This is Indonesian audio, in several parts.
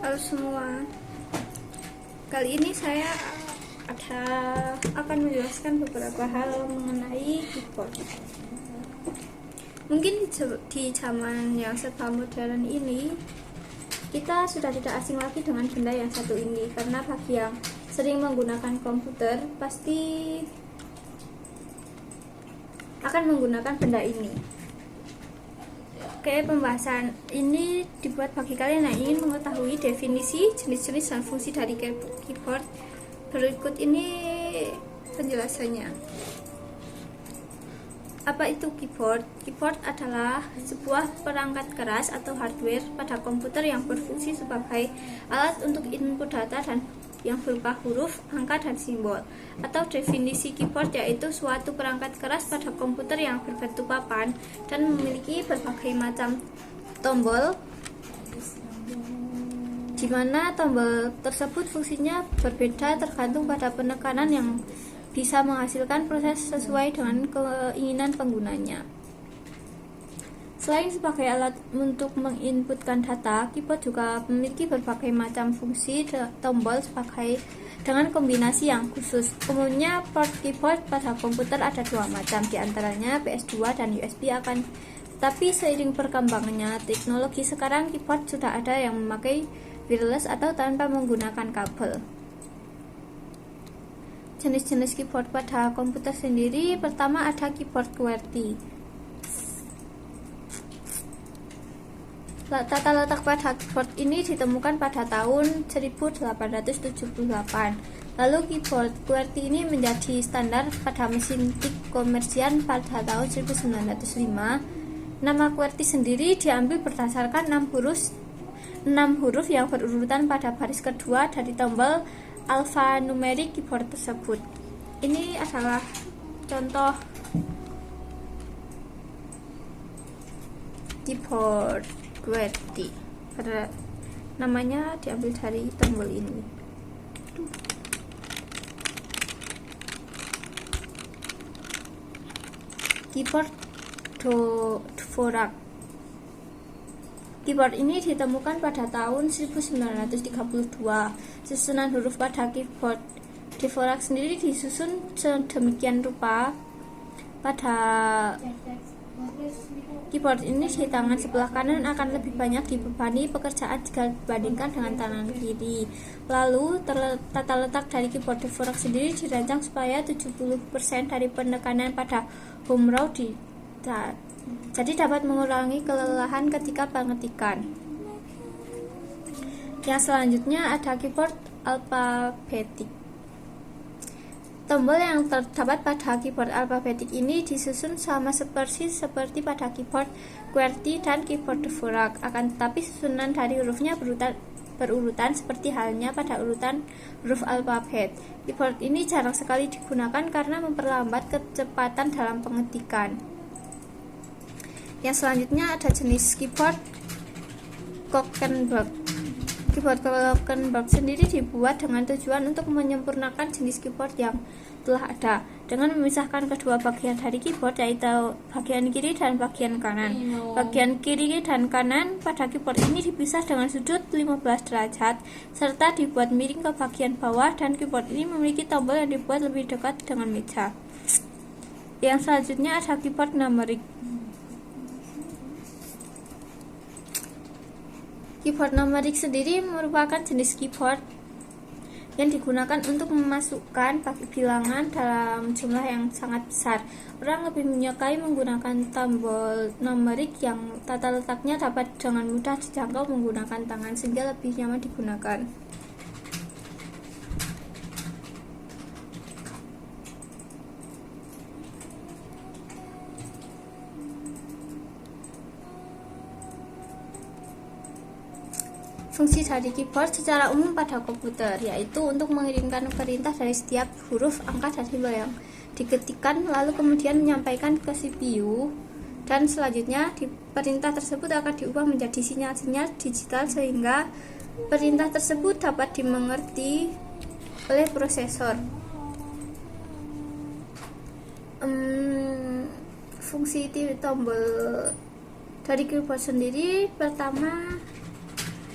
Halo semua, kali ini saya akan menjelaskan beberapa hal mengenai keyboard. Mungkin di zaman yang serba modern ini, kita sudah tidak asing lagi dengan benda yang satu ini, karena bagi yang sering menggunakan komputer pasti akan menggunakan benda ini. Oke, pembahasan ini dibuat bagi kalian yang ingin mengetahui definisi, jenis-jenis, dan fungsi dari keyboard. Berikut ini penjelasannya. Apa itu keyboard? Keyboard adalah sebuah perangkat keras atau hardware pada komputer yang berfungsi sebagai alat untuk input data dan yang berupa huruf, angka, dan simbol. Atau definisi keyboard yaitu suatu perangkat keras pada komputer yang berbentuk papan dan memiliki berbagai macam tombol, di mana tombol tersebut fungsinya berbeda tergantung pada penekanan yang bisa menghasilkan proses sesuai dengan keinginan penggunanya. Selain sebagai alat untuk menginputkan data, keyboard juga memiliki berbagai macam fungsi tombol dengan kombinasi yang khusus. Umumnya port keyboard pada komputer ada dua macam, diantaranya PS2 dan USB Tapi seiring perkembangannya teknologi sekarang, keyboard sudah ada yang memakai wireless atau tanpa menggunakan kabel. Jenis-jenis keyboard pada komputer sendiri, pertama ada keyboard QWERTY. Tata letak pada keyboard ini ditemukan pada tahun 1878. Lalu keyboard QWERTY ini menjadi standar pada mesin tik komersial pada tahun 1905. Nama QWERTY sendiri diambil berdasarkan 6 huruf yang berurutan pada baris kedua dari tombol alfanumerik keyboard tersebut. Ini adalah contoh keyboard QWERTY. Pada namanya diambil dari tombol ini. Keyboard Dvorak. Keyboard ini ditemukan pada tahun 1932. Susunan huruf pada keyboard Dvorak sendiri disusun sedemikian rupa. Pada keyboard ini di tangan sebelah kanan akan lebih banyak dibebani pekerjaan jika dibandingkan dengan tangan kiri. Lalu tata letak dari keyboard Dvorak sendiri dirancang supaya 70% dari penekanan pada home row jadi dapat mengurangi kelelahan ketika pengetikan. Yang selanjutnya ada keyboard alfabetik. Tombol yang terdapat pada keyboard alfabetik ini disusun sama seperti pada keyboard QWERTY dan keyboard Dvorak, akan tetapi susunan dari hurufnya berurutan seperti halnya pada urutan huruf alfabet. Keyboard ini jarang sekali digunakan karena memperlambat kecepatan dalam pengetikan. Yang selanjutnya ada jenis keyboard Kockenberg. Keyboard Kockenberg sendiri dibuat dengan tujuan untuk menyempurnakan jenis keyboard yang telah ada, dengan memisahkan kedua bagian dari keyboard, yaitu bagian kiri dan bagian kanan. Bagian kiri dan kanan pada keyboard ini dipisah dengan sudut 15 derajat serta dibuat miring ke bagian bawah, dan keyboard ini memiliki tombol yang dibuat lebih dekat dengan meja. Yang selanjutnya ada keyboard numerik. Keyboard numerik sendiri merupakan jenis keyboard yang digunakan untuk memasukkan bilangan dalam jumlah yang sangat besar. Orang lebih menyukai menggunakan tombol numerik yang tata letaknya dapat dengan mudah dijangkau menggunakan tangan, sehingga lebih nyaman digunakan. Fungsi dari keyboard secara umum pada komputer yaitu untuk mengirimkan perintah dari setiap huruf, angka, dan simbol yang diketikkan, lalu kemudian menyampaikan ke CPU, dan selanjutnya perintah tersebut akan diubah menjadi sinyal-sinyal digital sehingga perintah tersebut dapat dimengerti oleh prosesor. Fungsi tombol dari keyboard sendiri, pertama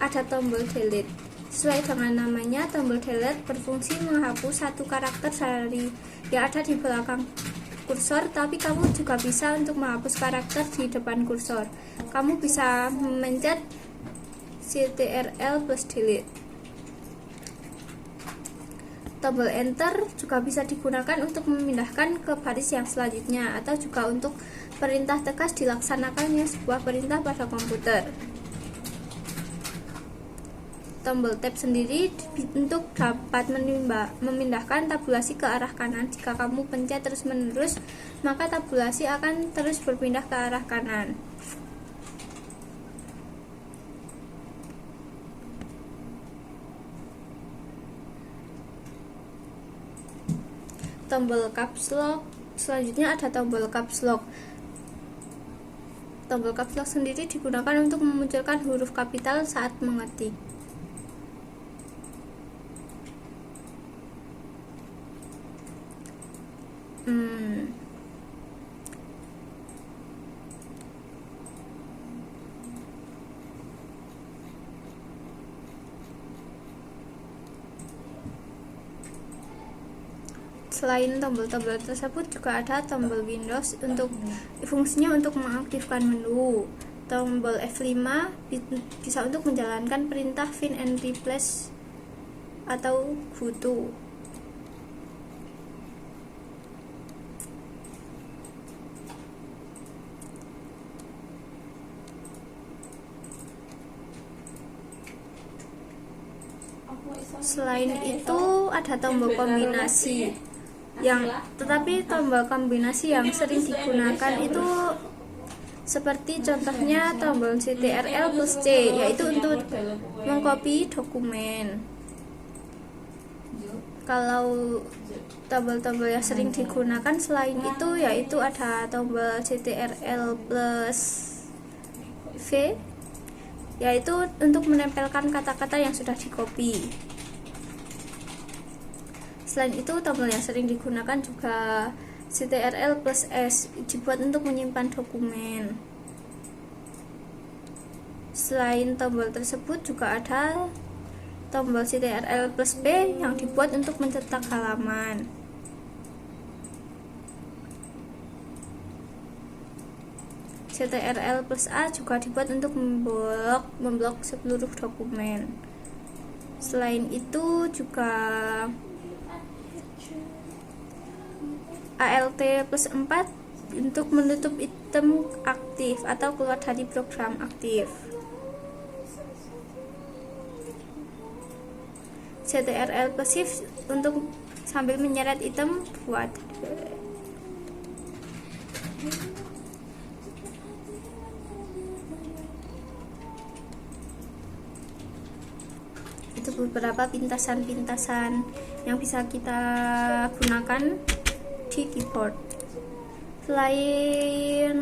ada tombol delete. Sesuai dengan namanya, tombol delete berfungsi menghapus satu karakter dari yang ada di belakang kursor, tapi kamu juga bisa untuk menghapus karakter di depan kursor. Kamu bisa memencet Ctrl plus delete. Tombol enter juga bisa digunakan untuk memindahkan ke baris yang selanjutnya, atau juga untuk perintah tegas dilaksanakannya sebuah perintah pada komputer. Tombol tab sendiri untuk dapat memindahkan tabulasi ke arah kanan. Jika kamu pencet terus-menerus, maka tabulasi akan terus berpindah ke arah kanan. Tombol caps lock, selanjutnya ada tombol caps lock. Tombol caps lock sendiri digunakan untuk memunculkan huruf kapital saat mengetik. Selain tombol-tombol tersebut juga ada tombol Windows untuk fungsinya untuk mengaktifkan menu. Tombol F5 bisa untuk menjalankan perintah find and replace atau go to. Selain itu ada tombol kombinasi tetapi tombol kombinasi yang sering digunakan itu seperti contohnya tombol Ctrl plus C, yaitu untuk mengcopy dokumen. Kalau tombol-tombol yang sering digunakan selain itu yaitu ada tombol Ctrl plus V, yaitu untuk menempelkan kata-kata yang sudah di-copy. Selain itu, tombol yang sering digunakan juga Ctrl plus S, dibuat untuk menyimpan dokumen. Selain tombol tersebut juga ada tombol Ctrl plus B yang dibuat untuk mencetak halaman. Ctrl plus A juga dibuat untuk memblok seluruh dokumen. Selain itu juga Alt plus 4 untuk menutup item aktif atau keluar dari program aktif. Ctrl plus Shift untuk sambil menyeret item buat itu beberapa pintasan-pintasan yang bisa kita gunakan di keyboard. Selain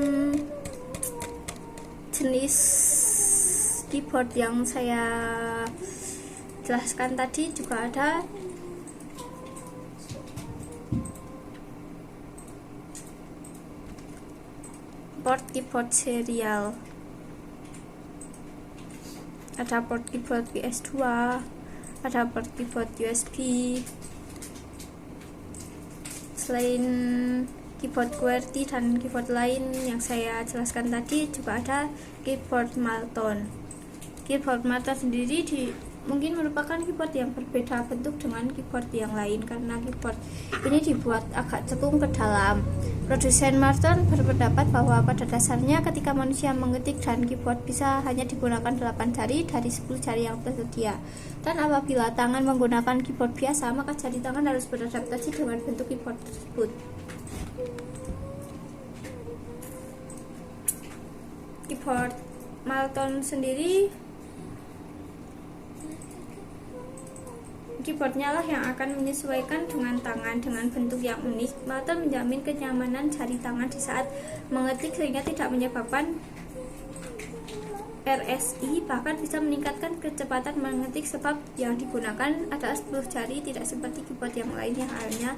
jenis keyboard yang saya jelaskan tadi, juga ada port keyboard serial. Ada port keyboard PS2, ada port keyboard USB. Selain keyboard QWERTY dan keyboard lain yang saya jelaskan tadi, juga ada keyboard Marton. Keyboard Marton sendiri mungkin merupakan keyboard yang berbeda bentuk dengan keyboard yang lain karena keyboard ini dibuat agak cekung ke dalam. Produsen Marton berpendapat bahwa pada dasarnya ketika manusia mengetik dan keyboard bisa hanya digunakan 8 jari dari 10 jari yang tersedia. Dan apabila tangan menggunakan keyboard biasa, maka jari tangan harus beradaptasi dengan bentuk keyboard tersebut. Keyboard Marton sendiri, keyboardnya lah yang akan menyesuaikan dengan tangan dengan bentuk yang unik. Marton menjamin kenyamanan jari tangan di saat mengetik sehingga tidak menyebabkan RSI, bahkan bisa meningkatkan kecepatan mengetik sebab yang digunakan adalah 10 jari, tidak seperti keyboard yang lain yang hanya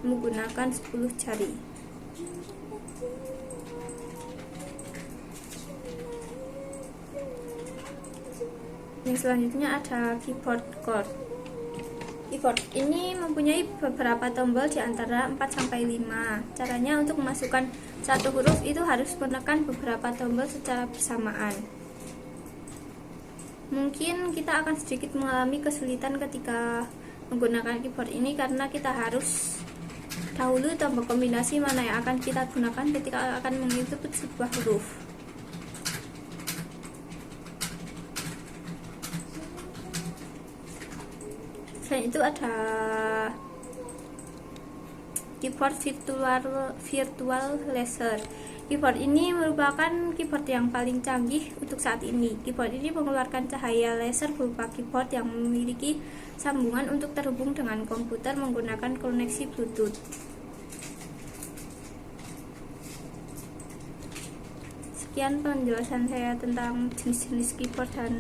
menggunakan 10 jari. Yang selanjutnya ada keyboard chord. Keyboard ini mempunyai beberapa tombol di antara 4-5. Caranya untuk memasukkan satu huruf itu harus menekan beberapa tombol secara bersamaan. Mungkin kita akan sedikit mengalami kesulitan ketika menggunakan keyboard ini karena kita harus dahulu tombol kombinasi mana yang akan kita gunakan ketika akan menginput sebuah huruf. Selain itu ada keyboard virtual laser. Keyboard ini merupakan keyboard yang paling canggih untuk saat ini. Keyboard ini mengeluarkan cahaya laser berupa keyboard yang memiliki sambungan untuk terhubung dengan komputer menggunakan koneksi Bluetooth. Sekian penjelasan saya tentang jenis-jenis keyboard dan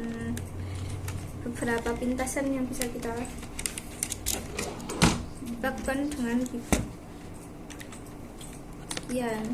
beberapa pintasan yang bisa kita lakukan dengan keyboard. Sekian.